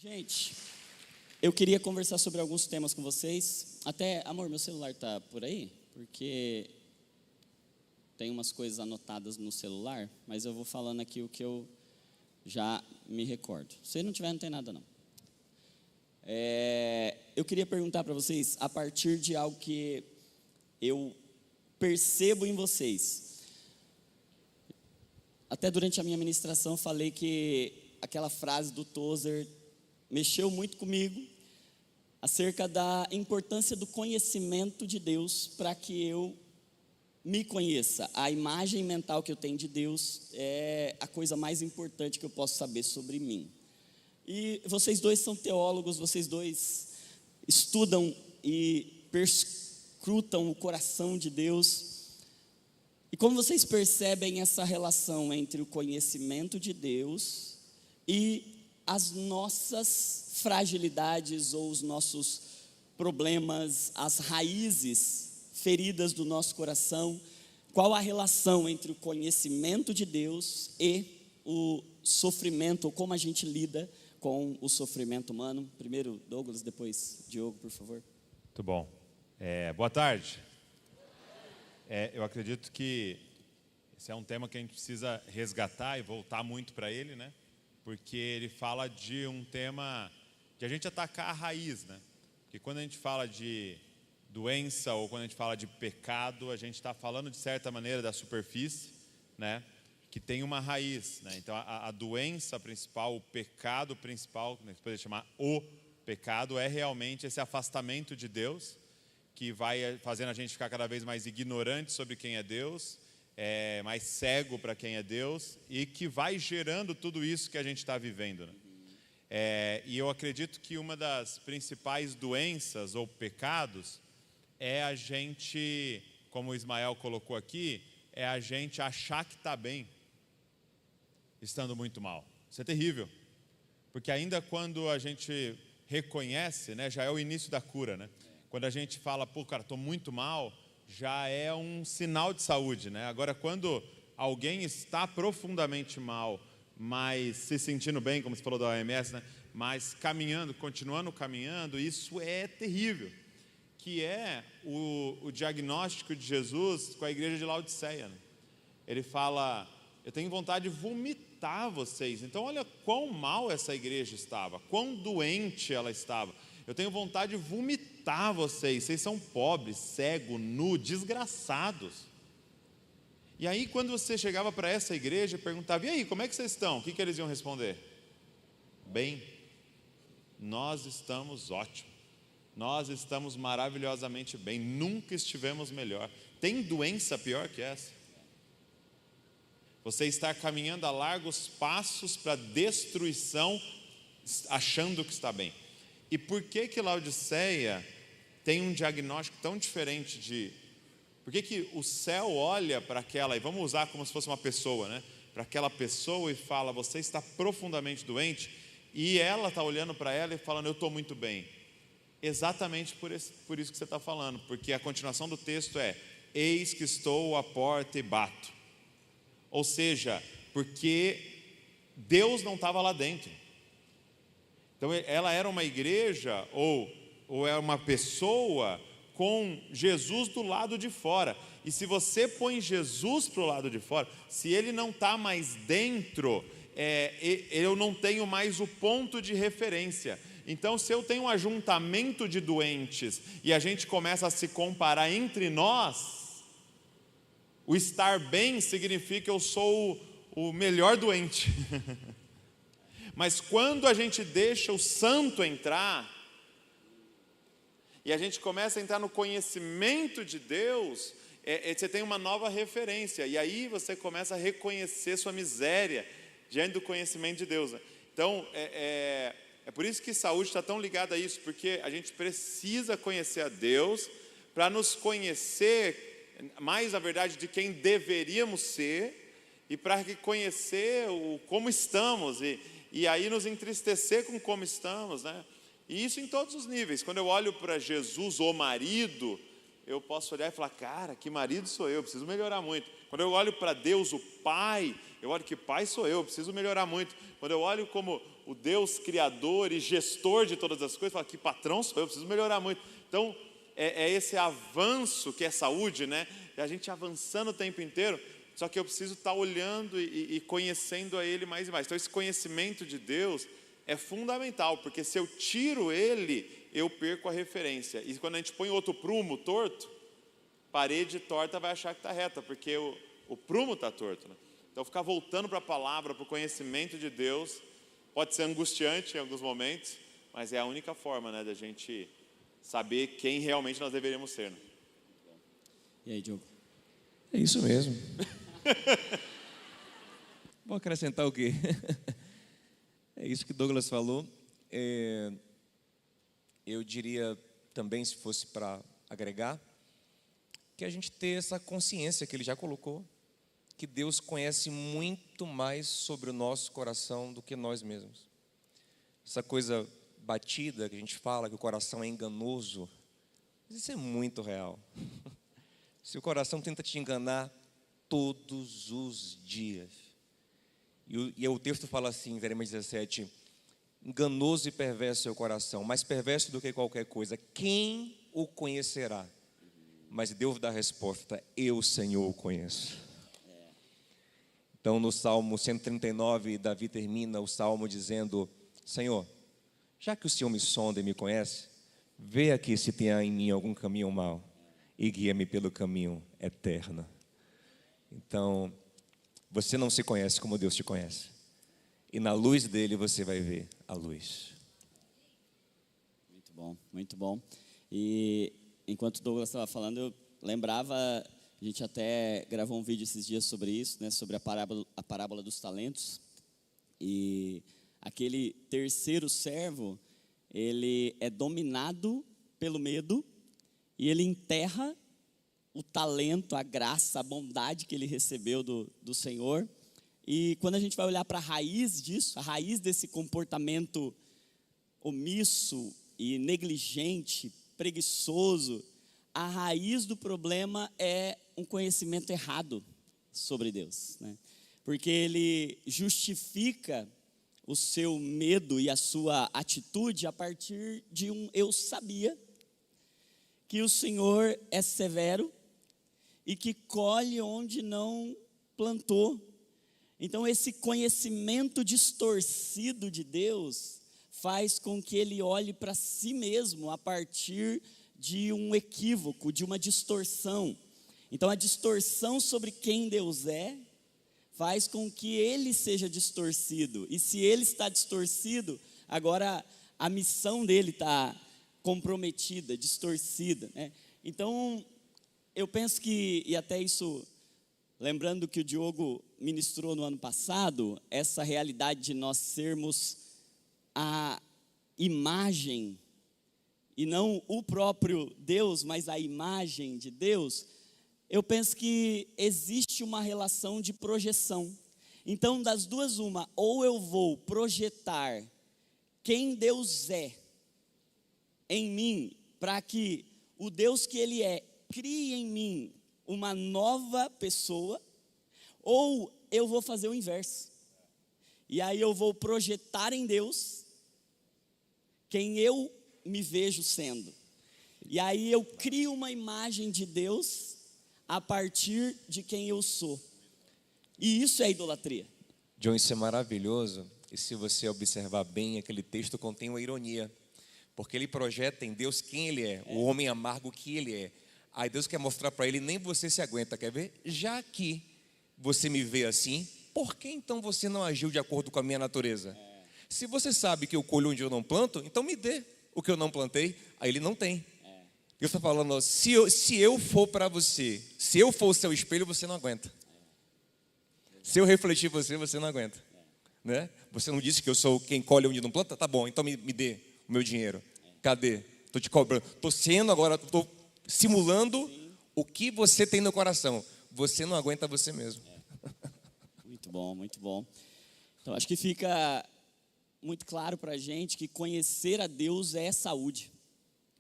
Gente, eu queria conversar sobre alguns temas com vocês. Até, amor, meu celular tá por aí? Porque tem umas coisas anotadas no celular, mas eu vou falando aqui o que eu já me recordo. Se não tiver, não tem nada não. Eu queria perguntar para vocês, a partir de algo que eu percebo em vocês. Até durante a minha ministração falei que aquela frase do Tozer mexeu muito comigo, acerca da importância do conhecimento de Deus para que eu me conheça. A imagem mental que eu tenho de Deus é a coisa mais importante que eu posso saber sobre mim. E vocês dois são teólogos, vocês dois estudam e perscrutam o coração de Deus. E como vocês percebem essa relação entre o conhecimento de Deus e as nossas fragilidades ou os nossos problemas, as raízes feridas do nosso coração? Qual a relação entre o conhecimento de Deus e o sofrimento, ou como a gente lida com o sofrimento humano? Primeiro Douglas, depois Diogo, por favor. Muito bom. Boa tarde. Eu acredito que esse é um tema que a gente precisa resgatar e voltar muito para ele, né? Porque ele fala de um tema de a gente atacar a raiz, né? Porque quando a gente fala de doença ou quando a gente fala de pecado, a gente está falando de certa maneira da superfície, né? Que tem uma raiz, né? Então a doença principal, o pecado principal, que a gente pode chamar o pecado, é realmente esse afastamento de Deus, que vai fazendo a gente ficar cada vez mais ignorante sobre quem é Deus, mais cego para quem é Deus, e que vai gerando tudo isso que a gente está vivendo, né? E eu acredito que uma das principais doenças ou pecados é a gente, como o Ismael colocou aqui, é a gente achar que está bem, estando muito mal. Isso é terrível, porque ainda quando a gente reconhece, né, já é o início da cura, né? Quando a gente fala, pô, cara, estou muito mal, já é um sinal de saúde, né? Agora, quando alguém está profundamente mal, mas se sentindo bem, como você falou da OMS, né? Mas caminhando, continuando caminhando, isso é terrível. Que é o diagnóstico de Jesus com a igreja de Laodiceia, né? Ele fala, eu tenho vontade de vomitar vocês. Então olha quão mal essa igreja estava, quão doente ela estava. Eu tenho vontade de vomitar vocês são pobres, cegos, nus, desgraçados. E aí quando você chegava para essa igreja e perguntava, e aí, como é que vocês estão? O que eles iam responder? Bem, nós estamos ótimos, nós estamos maravilhosamente bem, nunca estivemos melhor. Tem doença pior que essa? Você está caminhando a largos passos para destruição, achando que está bem. E por que Laodiceia tem um diagnóstico tão diferente de... Por que o céu olha para aquela, e vamos usar como se fosse uma pessoa, né? Para aquela pessoa e fala, você está profundamente doente, e ela está olhando para ela e falando, eu estou muito bem. Exatamente por isso que você está falando, porque a continuação do texto é, eis que estou à porta e bato. Ou seja, porque Deus não estava lá dentro. Então ela era uma igreja ou era uma pessoa com Jesus do lado de fora. E se você põe Jesus para o lado de fora, se ele não está mais dentro, eu não tenho mais o ponto de referência. Então se eu tenho um ajuntamento de doentes e a gente começa a se comparar entre nós, o estar bem significa que eu sou o melhor doente. Mas quando a gente deixa o santo entrar, e a gente começa a entrar no conhecimento de Deus, você tem uma nova referência, e aí você começa a reconhecer sua miséria diante do conhecimento de Deus. Então, é por isso que saúde está tão ligada a isso, porque a gente precisa conhecer a Deus, para nos conhecer mais a verdade de quem deveríamos ser, e para conhecer como estamos, e aí nos entristecer com como estamos, né? E isso em todos os níveis. Quando eu olho para Jesus, o marido, eu posso olhar e falar, cara, que marido sou eu, preciso melhorar muito. Quando eu olho para Deus, o Pai, eu olho que pai sou eu preciso melhorar muito. Quando eu olho como o Deus criador e gestor de todas as coisas, eu falo que patrão sou eu preciso melhorar muito. Então, é esse avanço que é saúde, né? É a gente avançando o tempo inteiro, só que eu preciso estar olhando e conhecendo a Ele mais e mais. Então, esse conhecimento de Deus é fundamental, porque se eu tiro Ele, eu perco a referência. E quando a gente põe outro prumo torto, parede torta vai achar que está reta, porque o prumo está torto, né? Então, ficar voltando para a palavra, para o conhecimento de Deus, pode ser angustiante em alguns momentos, mas é a única forma, né, da gente saber quem realmente nós deveríamos ser, né? E aí, Diogo? É isso mesmo. Vou acrescentar o quê? É isso que Douglas falou. Eu diria também, se fosse para agregar, que a gente ter essa consciência que ele já colocou, que Deus conhece muito mais sobre o nosso coração do que nós mesmos. Essa coisa batida que a gente fala, que o coração é enganoso, isso é muito real. Se o coração tenta te enganar todos os dias. E o texto fala assim, Jeremias 17, enganoso e perverso é o coração, mais perverso do que qualquer coisa, quem o conhecerá? Mas Deus dá a resposta, eu, Senhor, o conheço. Então, no Salmo 139, Davi termina o Salmo dizendo, Senhor, já que o Senhor me sonda e me conhece, vê aqui se tem em mim algum caminho mau e guia-me pelo caminho eterno. Então, você não se conhece como Deus te conhece. E na luz dele você vai ver a luz. Muito bom, muito bom. E enquanto o Douglas estava falando, eu lembrava, a gente até gravou um vídeo esses dias sobre isso, né, sobre a parábola dos talentos. E aquele terceiro servo, ele é dominado pelo medo e ele enterra o talento, a graça, a bondade que ele recebeu do Senhor. E quando a gente vai olhar para a raiz disso, a raiz desse comportamento omisso e negligente, preguiçoso, a raiz do problema é um conhecimento errado sobre Deus, né? Porque ele justifica o seu medo e a sua atitude a partir de um eu sabia que o Senhor é severo e que colhe onde não plantou. Então esse conhecimento distorcido de Deus faz com que ele olhe para si mesmo a partir de um equívoco, de uma distorção. Então a distorção sobre quem Deus é faz com que ele seja distorcido. E se ele está distorcido, agora a missão dele está comprometida, distorcida, né? Então, eu penso que, e até isso, lembrando que o Diogo ministrou no ano passado, essa realidade de nós sermos a imagem, e não o próprio Deus, mas a imagem de Deus, eu penso que existe uma relação de projeção. Então, das duas, uma, ou eu vou projetar quem Deus é em mim, para que o Deus que Ele é, crie em mim uma nova pessoa, ou eu vou fazer o inverso. E aí eu vou projetar em Deus quem eu me vejo sendo. E aí eu crio uma imagem de Deus a partir de quem eu sou. E isso é idolatria. John, isso é maravilhoso. E se você observar bem, aquele texto contém uma ironia. Porque ele projeta em Deus quem ele é, o homem amargo que ele é. Aí Deus quer mostrar para ele, nem você se aguenta, quer ver? Já que você me vê assim, por que então você não agiu de acordo com a minha natureza? Se você sabe que eu colho onde eu não planto, então me dê o que eu não plantei. Aí ele não tem. Deus está falando, ó, se eu for para você, se eu for o seu espelho, você não aguenta. Se eu refletir você, você não aguenta, né? Você não disse que eu sou quem colhe onde não planta? Tá bom, então me dê o meu dinheiro. Cadê? Estou te cobrando. Estou sendo agora, estou simulando o que você tem no coração. Você não aguenta você mesmo. Muito bom, muito bom. Então acho que fica muito claro para a gente que conhecer a Deus é saúde.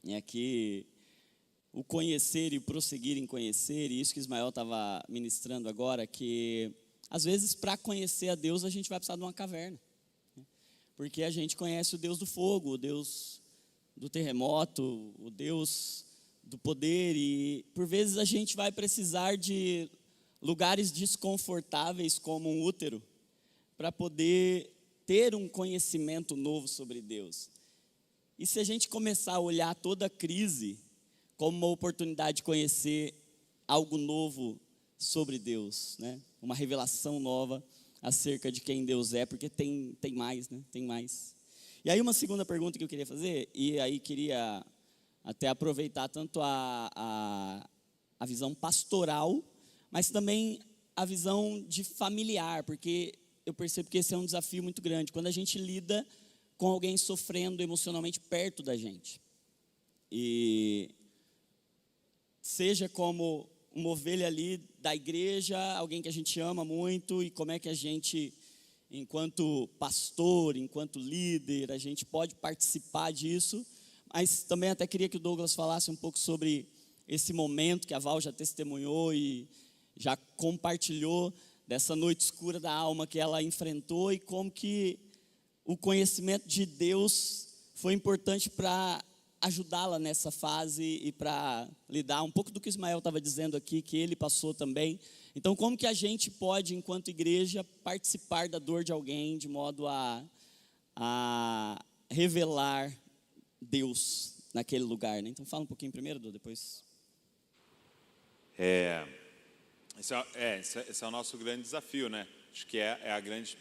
É que o conhecer e prosseguir em conhecer, e isso que Ismael estava ministrando agora, que Às vezes, para conhecer a Deus, a gente vai precisar de uma caverna, né? Porque a gente conhece o Deus do fogo, o Deus do terremoto, o Deus do poder, e por vezes a gente vai precisar de lugares desconfortáveis como um útero para poder ter um conhecimento novo sobre Deus. E se a gente começar a olhar toda a crise como uma oportunidade de conhecer algo novo sobre Deus, né? Uma revelação nova acerca de quem Deus é, porque tem mais, né? Tem mais. E aí uma segunda pergunta que eu queria fazer, e aí queria até aproveitar tanto a visão pastoral, mas também a visão de familiar, porque eu percebo que esse é um desafio muito grande, quando a gente lida com alguém sofrendo emocionalmente perto da gente. E seja como uma ovelha ali da igreja, alguém que a gente ama muito, e como é que a gente, enquanto pastor, enquanto líder, a gente pode participar disso. Mas também até queria que o Douglas falasse um pouco sobre esse momento que a Val já testemunhou e já compartilhou dessa noite escura da alma que ela enfrentou, e como que o conhecimento de Deus foi importante para ajudá-la nessa fase e para lidar um pouco do que o Ismael estava dizendo aqui, que ele passou também. Então, como que a gente pode, enquanto igreja, participar da dor de alguém de modo a revelar Deus naquele lugar, né? Então, fala um pouquinho primeiro, Dô, depois. Esse é o nosso grande desafio, né? Acho que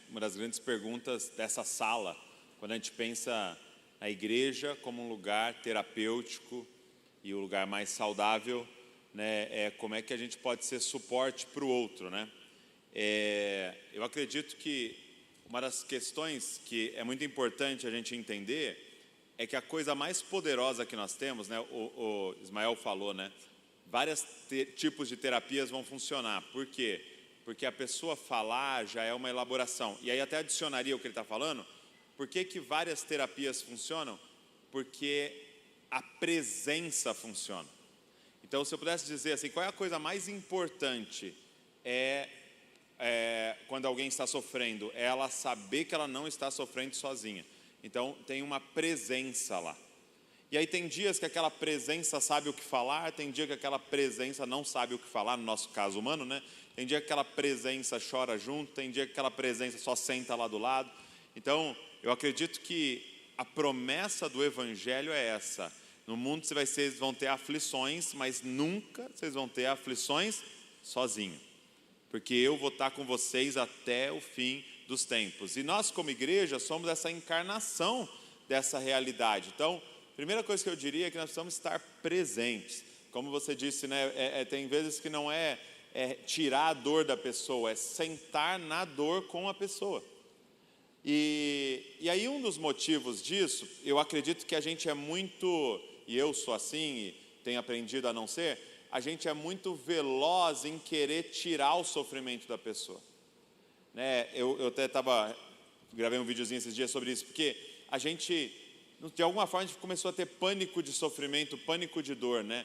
uma das grandes perguntas dessa sala, quando a gente pensa na igreja como um lugar terapêutico e o lugar mais saudável, né? Como é que a gente pode ser suporte para o outro, né? Eu acredito que uma das questões que é muito importante a gente entender é que a coisa mais poderosa que nós temos, né? O Ismael falou, né? Vários tipos de terapias vão funcionar. Por quê? Porque a pessoa falar já é uma elaboração. E aí até adicionaria o que ele está falando. Por que várias terapias funcionam? Porque a presença funciona. Então, se eu pudesse dizer assim, qual é a coisa mais importante quando alguém está sofrendo? É ela saber que ela não está sofrendo sozinha. Então, tem uma presença lá. E aí tem dias que aquela presença sabe o que falar, tem dia que aquela presença não sabe o que falar, no nosso caso humano, né? Tem dia que aquela presença chora junto, tem dia que aquela presença só senta lá do lado. Então, eu acredito que a promessa do Evangelho é essa. No mundo vocês vão ter aflições, mas nunca vocês vão ter aflições sozinhos. Porque eu vou estar com vocês até o fim dos tempos. E nós, como igreja, somos essa encarnação dessa realidade. Então, a primeira coisa que eu diria é que nós precisamos estar presentes. Como você disse, né, tem vezes que não é tirar a dor da pessoa, é sentar na dor com a pessoa. E aí um dos motivos disso, eu acredito que a gente é muito, e eu sou assim, e tenho aprendido a não ser, a gente é muito veloz em querer tirar o sofrimento da pessoa. Né, eu até gravei um videozinho esses dias sobre isso, porque a gente, de alguma forma, a gente começou a ter pânico de sofrimento, pânico de dor, né?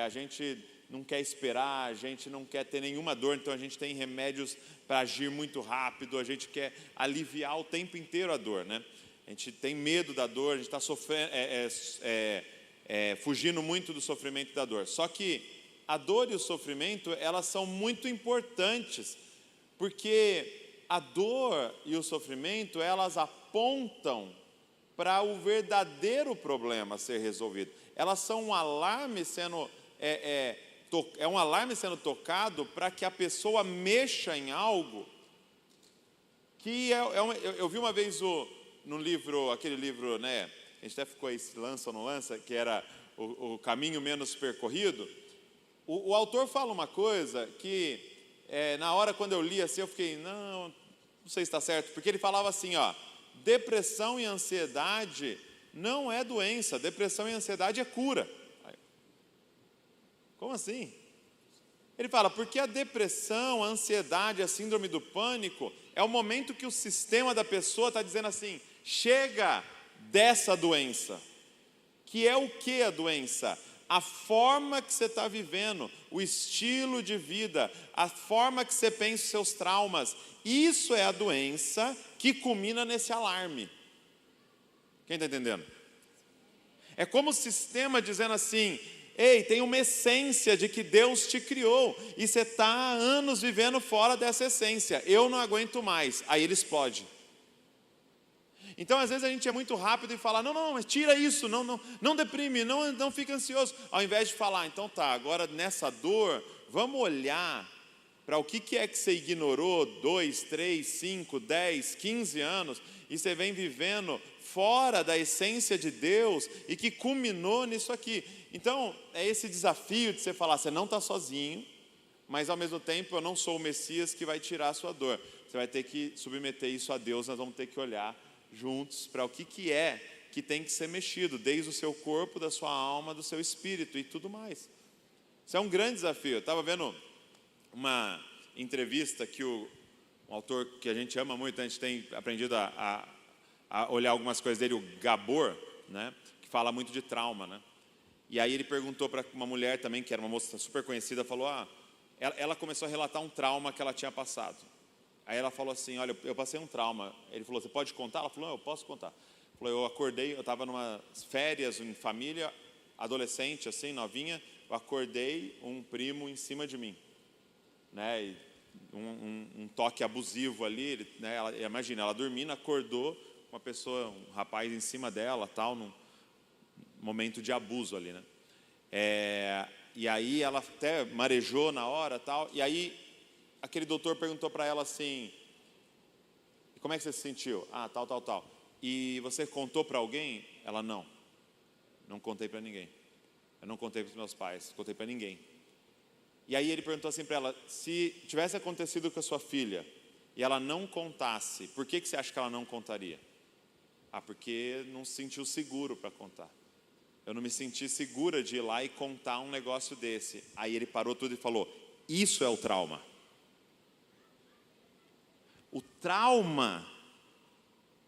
A gente não quer esperar, a gente não quer ter nenhuma dor, então a gente tem remédios para agir muito rápido, a gente quer aliviar o tempo inteiro a dor, né? A gente tem medo da dor, a gente está sofrendo, fugindo muito do sofrimento e da dor. Só que a dor e o sofrimento, elas são muito importantes, porque a dor e o sofrimento, elas apontam para o verdadeiro problema ser resolvido. Elas são um alarme sendo um alarme sendo tocado para que a pessoa mexa em algo que eu vi uma vez no livro, aquele livro, né? A gente até ficou aí, se lança ou não lança, que era o Caminho Menos Percorrido. O autor fala uma coisa que na hora quando eu li assim, eu fiquei, não sei se está certo, porque ele falava assim, ó, depressão e ansiedade não é doença, depressão e ansiedade é cura. Como assim? Ele fala, porque a depressão, a ansiedade, a síndrome do pânico é o momento que o sistema da pessoa está dizendo assim, chega dessa doença. Que é o que a doença? a forma que você está vivendo, o estilo de vida, a forma que você pensa os seus traumas, isso é a doença que culmina nesse alarme. Quem está entendendo? É como o sistema dizendo assim: ei, tem uma essência de que Deus te criou e você está há anos vivendo fora dessa essência. Eu não aguento mais. Aí ele explode. Então, às vezes a gente é muito rápido e fala: não, mas tira isso, não deprime, não fica ansioso. Ao invés de falar: então tá, agora nessa dor, vamos olhar para o que é que você ignorou 2, 3, 5, 10, 15 anos e você vem vivendo fora da essência de Deus e que culminou nisso aqui. Então, é esse desafio de você falar: você não está sozinho, mas ao mesmo tempo eu não sou o Messias que vai tirar a sua dor. Você vai ter que submeter isso a Deus, nós vamos ter que olhar juntos para o que é que tem que ser mexido, desde o seu corpo, da sua alma, do seu espírito e tudo mais. Isso é um grande desafio. Eu estava vendo uma entrevista que um autor que a gente ama muito, a gente tem aprendido a olhar algumas coisas dele, o Gabor, né, que fala muito de trauma, né? E aí ele perguntou para uma mulher também, que era uma moça super conhecida, falou: ela começou a relatar um trauma que ela tinha passado. Aí ela falou assim: olha, eu passei um trauma. Ele falou: você pode contar? Ela falou: não, eu posso contar. Falou: eu acordei, eu estava numa férias em família, adolescente assim, novinha, eu acordei um primo em cima de mim, né, e um toque abusivo ali, né, imagina, ela dormindo, acordou uma pessoa, um rapaz em cima dela, tal, num momento de abuso ali, né? E aí ela até marejou na hora, tal, e aí aquele doutor perguntou para ela assim: como é que você se sentiu? Tal. E você contou para alguém? Ela: não contei para ninguém. Eu não contei para os meus pais, não contei para ninguém. E aí ele perguntou assim para ela: se tivesse acontecido com a sua filha e ela não contasse, por que você acha que ela não contaria? Porque não se sentiu seguro para contar. Eu não me senti segura de ir lá e contar um negócio desse. Aí ele parou tudo e falou: isso é o trauma. O trauma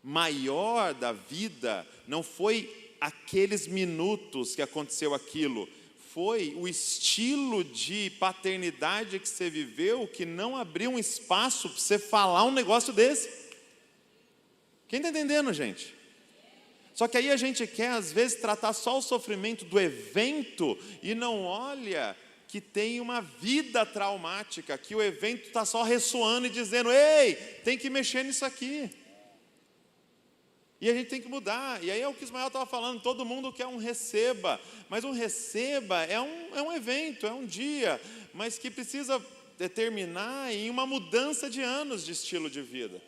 maior da vida não foi aqueles minutos que aconteceu aquilo, foi o estilo de paternidade que você viveu que não abriu um espaço para você falar um negócio desse. Quem está entendendo, gente? Só que aí a gente quer às vezes tratar só o sofrimento do evento e não olha que tem uma vida traumática, que o evento está só ressoando e dizendo: ei, tem que mexer nisso aqui. E a gente tem que mudar. E aí é o que Ismael estava falando: todo mundo quer um receba, mas um receba é um evento, é um dia, mas que precisa determinar em uma mudança de anos de estilo de vida.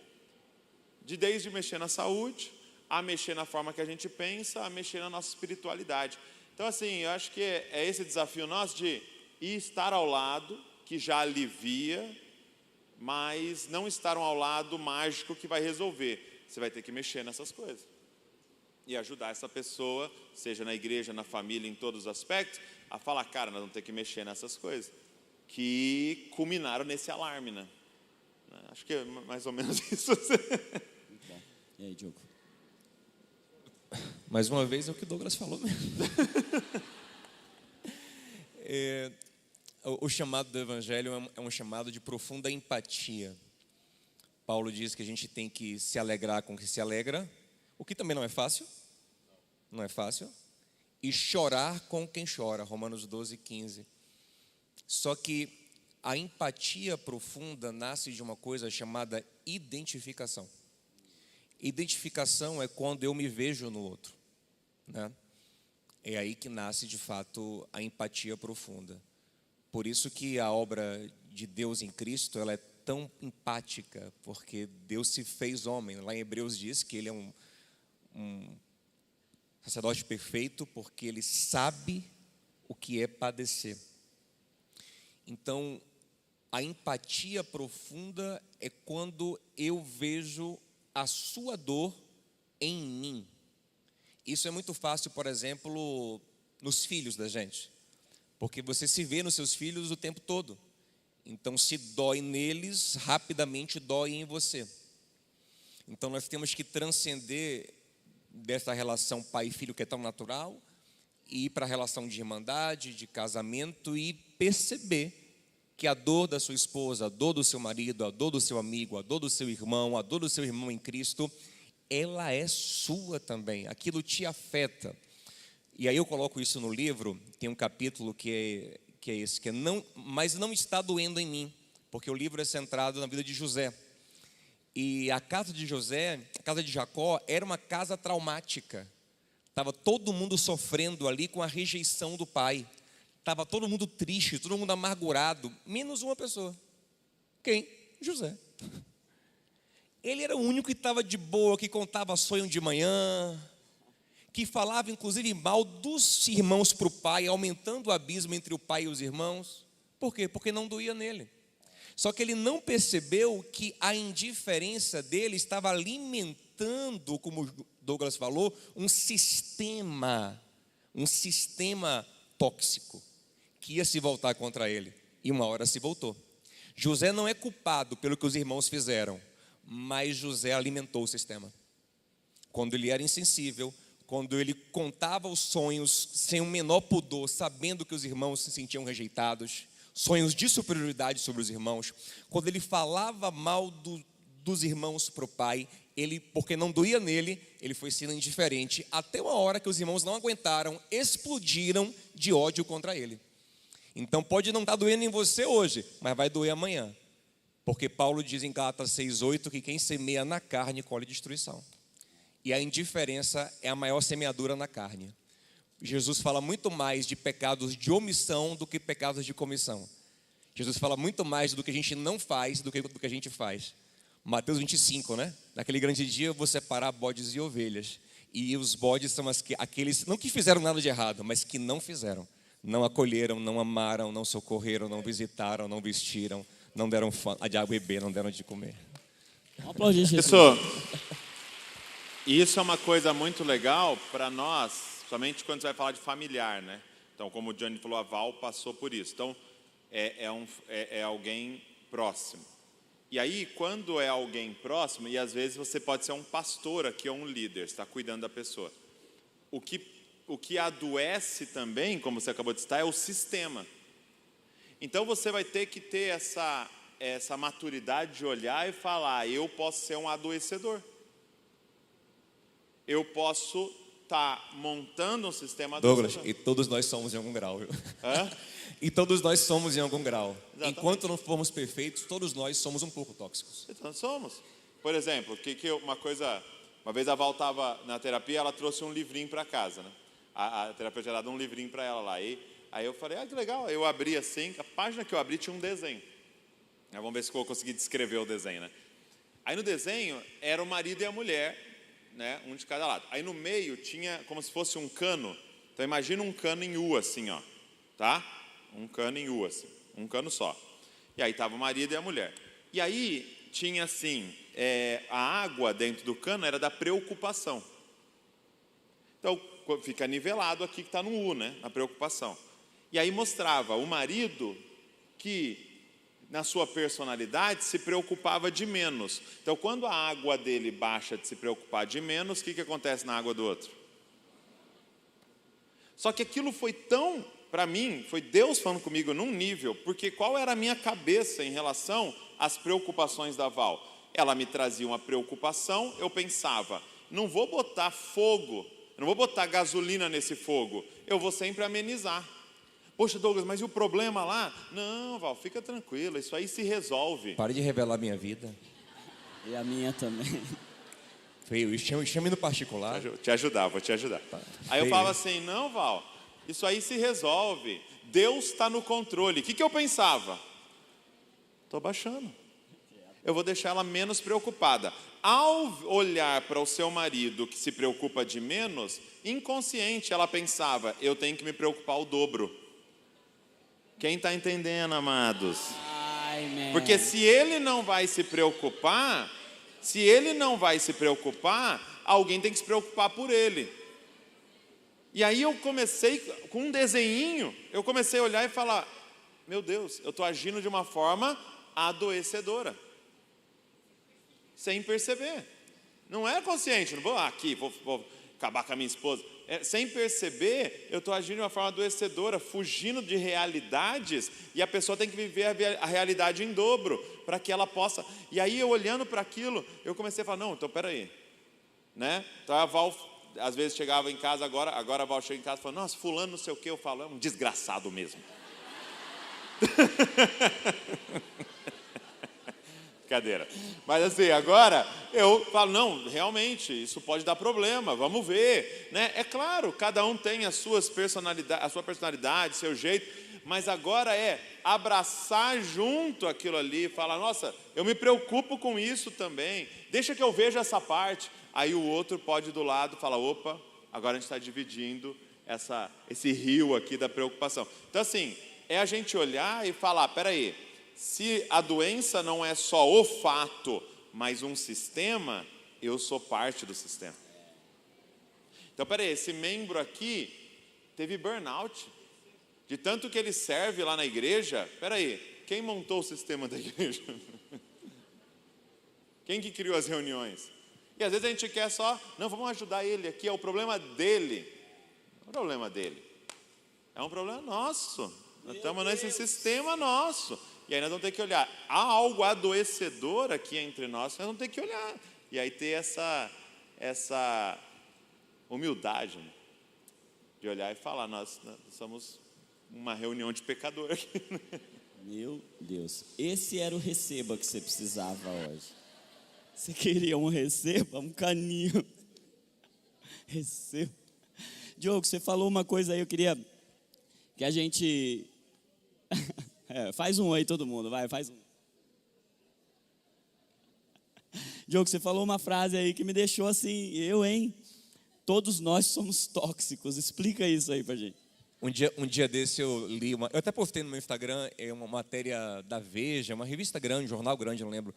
Desde mexer na saúde, a mexer na forma que a gente pensa, a mexer na nossa espiritualidade. Então assim, eu acho que é esse desafio nosso de ir estar ao lado, que já alivia, mas não estar ao lado mágico que vai resolver. Você vai ter que mexer nessas coisas e ajudar essa pessoa, seja na igreja, na família, em todos os aspectos, a falar: cara, nós vamos ter que mexer nessas coisas que culminaram nesse alarme, né? Acho que é mais ou menos isso. Muito bom. E aí, Diogo? Mais uma vez é o que o Douglas falou mesmo. O chamado do Evangelho é um chamado de profunda empatia. Paulo diz que a gente tem que se alegrar com quem se alegra, o que também não é fácil. Não é fácil. E chorar com quem chora, Romanos 12, 15. Só que a empatia profunda nasce de uma coisa chamada identificação. Identificação é quando eu me vejo no outro, né? É aí que nasce de fato a empatia profunda. Por isso que a obra de Deus em Cristo, ela é tão empática, porque Deus se fez homem. Lá em Hebreus diz que ele é um sacerdote perfeito, porque ele sabe o que é padecer. Então, a empatia profunda é quando eu vejo a sua dor em mim. Isso é muito fácil, por exemplo, nos filhos da gente, porque você se vê nos seus filhos o tempo todo. Então, se dói neles, rapidamente dói em você. Então, nós temos que transcender dessa relação pai e filho que é tão natural ir para a relação de irmandade, de casamento e perceber que a dor da sua esposa, a dor do seu marido, a dor do seu amigo, a dor do seu irmão, a dor do seu irmão em Cristo, ela é sua também, aquilo te afeta. E aí eu coloco isso no livro, tem um capítulo que é esse, que é mas não está doendo em mim, porque o livro é centrado na vida de José. E a casa de José, a casa de Jacó, era uma casa traumática. Estava todo mundo sofrendo ali com a rejeição do pai. Estava todo mundo triste, todo mundo amargurado, menos uma pessoa. Quem? José. Ele era o único que estava de boa, que contava sonho de manhã, que falava inclusive mal dos irmãos para o pai, aumentando o abismo entre o pai e os irmãos. Por quê? Porque não doía nele. Só que ele não percebeu que a indiferença dele estava alimentando, como Douglas falou, um sistema tóxico, que ia se voltar contra ele. E uma hora se voltou. José não é culpado pelo que os irmãos fizeram, mas José alimentou o sistema. Quando ele era insensível, quando ele contava os sonhos sem o menor pudor, sabendo que os irmãos se sentiam rejeitados, sonhos de superioridade sobre os irmãos, quando ele falava mal dos irmãos para o pai, porque não doía nele, ele foi sendo indiferente, até uma hora que os irmãos não aguentaram, explodiram de ódio contra ele. Então pode não estar doendo em você hoje, mas vai doer amanhã. Porque Paulo diz em Gálatas 6,8 que quem semeia na carne colhe destruição. E a indiferença é a maior semeadura na carne. Jesus fala muito mais de pecados de omissão do que pecados de comissão. Jesus fala muito mais do que a gente não faz do que a gente faz. Mateus 25, né? Naquele grande dia eu vou separar bodes e ovelhas. E os bodes são aqueles, não que fizeram nada de errado, mas que não fizeram. Não acolheram, não amaram, não socorreram, não visitaram, não vestiram, não deram de água e beber, não deram de comer. Vamos aplaudir Jesus. Pessoal, isso é uma coisa muito legal para nós, somente quando você vai falar de familiar, né? Então, como o Johnny falou, a Val passou por isso. Então, é alguém próximo. E aí, quando é alguém próximo, e às vezes você pode ser um pastor aqui ou um líder, está cuidando da pessoa. O que adoece também, como você acabou de citar, é o sistema. Então, você vai ter que ter essa maturidade de olhar e falar, eu posso ser um adoecedor. Eu posso estar montando um sistema adoecedor. Douglas, e todos nós somos em algum grau, viu? Hã? E todos nós somos em algum grau. Exatamente. Enquanto não formos perfeitos, todos nós somos um pouco tóxicos. Então somos. Por exemplo, uma vez a Val estava na terapia, ela trouxe um livrinho para casa, né? A terapeuta tinha dado um livrinho para ela lá. Aí eu falei, que legal. Eu abri assim, a página que eu abri tinha um desenho. Vamos ver se eu vou conseguir descrever o desenho, né? Aí no desenho era o marido e a mulher, né? Um de cada lado. Aí no meio tinha como se fosse um cano. Então imagina um cano em U assim, ó, tá? Um cano em U assim, um cano só. E aí estava o marido e a mulher. E aí tinha assim, a água dentro do cano era da preocupação. Então fica nivelado aqui que está no U, né? Na preocupação. E aí mostrava o marido que na sua personalidade se preocupava de menos. Então quando a água dele baixa de se preocupar de menos, o que acontece na água do outro? Só que aquilo foi tão, para mim, foi Deus falando comigo num nível, porque qual era a minha cabeça em relação às preocupações da Val? Ela me trazia uma preocupação, eu pensava, não vou botar fogo, não vou botar gasolina nesse fogo, eu vou sempre amenizar. Poxa, Douglas, mas e o problema lá? Não, Val, fica tranquila, isso aí se resolve. Pare de revelar minha vida. E a minha também. Feio, chame no particular. Vou te ajudar. Aí eu falava assim, não, Val, isso aí se resolve. Deus está no controle. O que eu pensava? Estou baixando. Eu vou deixar ela menos preocupada. Ao olhar para o seu marido que se preocupa de menos, inconsciente ela pensava, eu tenho que me preocupar o dobro. Quem está entendendo, amados? Porque se ele não vai se preocupar, alguém tem que se preocupar por ele. E aí eu comecei, com um desenhinho, eu comecei a olhar e falar, meu Deus, eu estou agindo de uma forma adoecedora. Sem perceber. Não é consciente, não vou aqui, vou acabar com a minha esposa. Sem perceber, eu estou agindo de uma forma adoecedora, fugindo de realidades, e a pessoa tem que viver a realidade em dobro, para que ela possa... E aí, eu olhando para aquilo, eu comecei a falar, não, então peraí, né? Então a Val, às vezes chegava em casa, agora a Val chega em casa e fala, nossa, fulano não sei o que, eu falo, é um desgraçado mesmo. Brincadeira. Mas assim, agora eu falo, não, realmente, isso pode dar problema, vamos ver, né? É claro, cada um tem a sua personalidade, seu jeito, mas agora é abraçar junto aquilo ali, falar, nossa, eu me preocupo com isso também, deixa que eu veja essa parte. Aí o outro pode do lado falar, opa, agora a gente está dividindo esse rio aqui da preocupação. Então assim, é a gente olhar e falar, peraí, se a doença não é só o fato, mas um sistema, eu sou parte do sistema. Então, peraí, esse membro aqui teve burnout, de tanto que ele serve lá na igreja. Peraí, quem montou o sistema da igreja? Quem que criou as reuniões? E às vezes a gente quer só, não, vamos ajudar ele aqui, é o problema dele. Não é o problema dele, é um problema nosso. Nós estamos nesse sistema nosso. E aí nós vamos ter que olhar, há algo adoecedor aqui entre nós vamos ter que olhar. E aí ter essa humildade, né? De olhar e falar, nós somos uma reunião de pecador aqui. Meu Deus, esse era o receba que você precisava hoje. Você queria um receba, um caninho. Receba. Diogo, você falou uma coisa aí, eu queria que a gente... faz um aí todo mundo, vai, faz um. Diogo, você falou uma frase aí que me deixou assim, todos nós somos tóxicos, explica isso aí pra gente. Um dia desse eu li, eu até postei no meu Instagram, uma matéria da Veja, uma revista grande, um jornal grande, não lembro.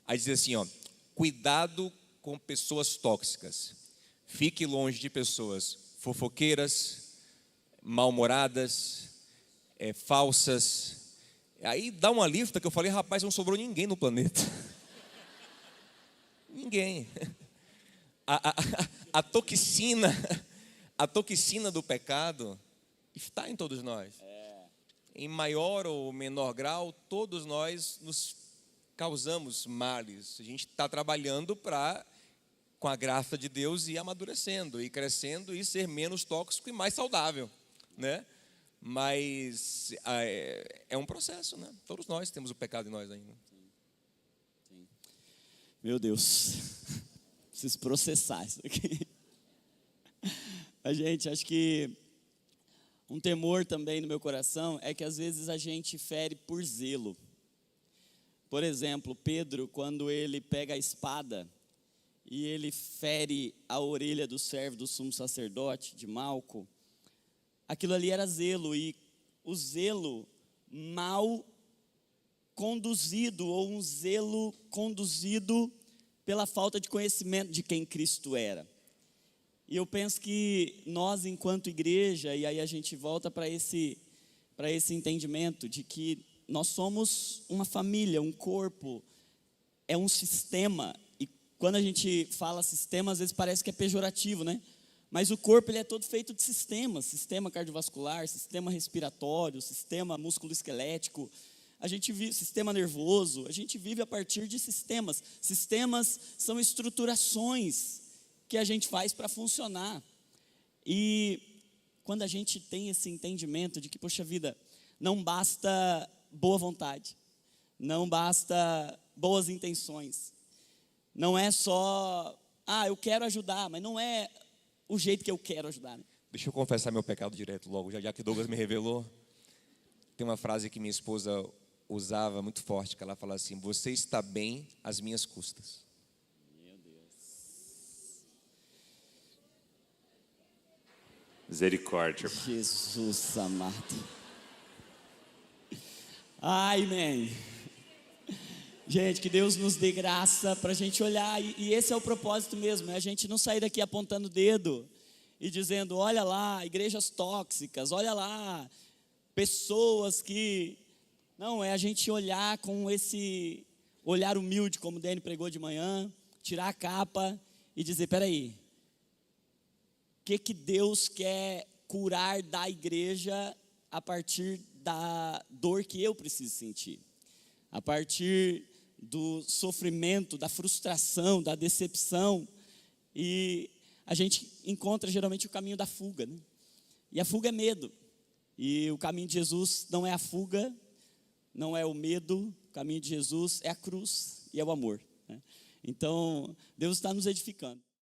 Aí dizia assim, cuidado com pessoas tóxicas, fique longe de pessoas fofoqueiras, mal-humoradas, falsas. Aí dá uma lista que eu falei, rapaz, não sobrou ninguém no planeta. Ninguém. A toxina do pecado está em todos nós. Em maior ou menor grau, todos nós nos causamos males. A gente está trabalhando para, com a graça de Deus, ir amadurecendo, ir crescendo e ser menos tóxico e mais saudável, né? Mas é um processo, né? Todos nós temos o pecado em nós ainda. Sim. Meu Deus, preciso processar isso aqui. A gente, acho que um temor também no meu coração é que às vezes a gente fere por zelo. Por exemplo, Pedro, quando ele pega a espada e ele fere a orelha do servo do sumo sacerdote, de Malco, aquilo ali era zelo, e o zelo mal conduzido, ou um zelo conduzido pela falta de conhecimento de quem Cristo era. E eu penso que nós, enquanto igreja, e aí a gente volta para esse entendimento de que nós somos uma família, um corpo, é um sistema, e quando a gente fala sistema, às vezes parece que é pejorativo, né? Mas o corpo ele é todo feito de sistemas, sistema cardiovascular, sistema respiratório, sistema músculo-esquelético, a gente vive, sistema nervoso, a gente vive a partir de sistemas. Sistemas são estruturações que a gente faz para funcionar. E quando a gente tem esse entendimento de que, poxa vida, não basta boa vontade, não basta boas intenções, não é só, eu quero ajudar, mas não é o jeito que eu quero ajudar, né? Deixa eu confessar meu pecado direto logo, já que Douglas me revelou. Tem uma frase que minha esposa usava muito forte, que ela fala assim: você está bem às minhas custas. Meu Deus. Misericórdia. Jesus amado. Ai, man. Gente, que Deus nos dê graça para a gente olhar, e esse é o propósito mesmo, é a gente não sair daqui apontando o dedo e dizendo, olha lá, igrejas tóxicas, olha lá, pessoas que... Não, é a gente olhar com esse olhar humilde, como o Dani pregou de manhã, tirar a capa e dizer, peraí, que Deus quer curar da igreja a partir da dor que eu preciso sentir, a partir do sofrimento, da frustração, da decepção. E a gente encontra geralmente o caminho da fuga, né? E a fuga é medo. E o caminho de Jesus não é a fuga, não é o medo. O caminho de Jesus é a cruz e é o amor, né? Então, Deus está nos edificando.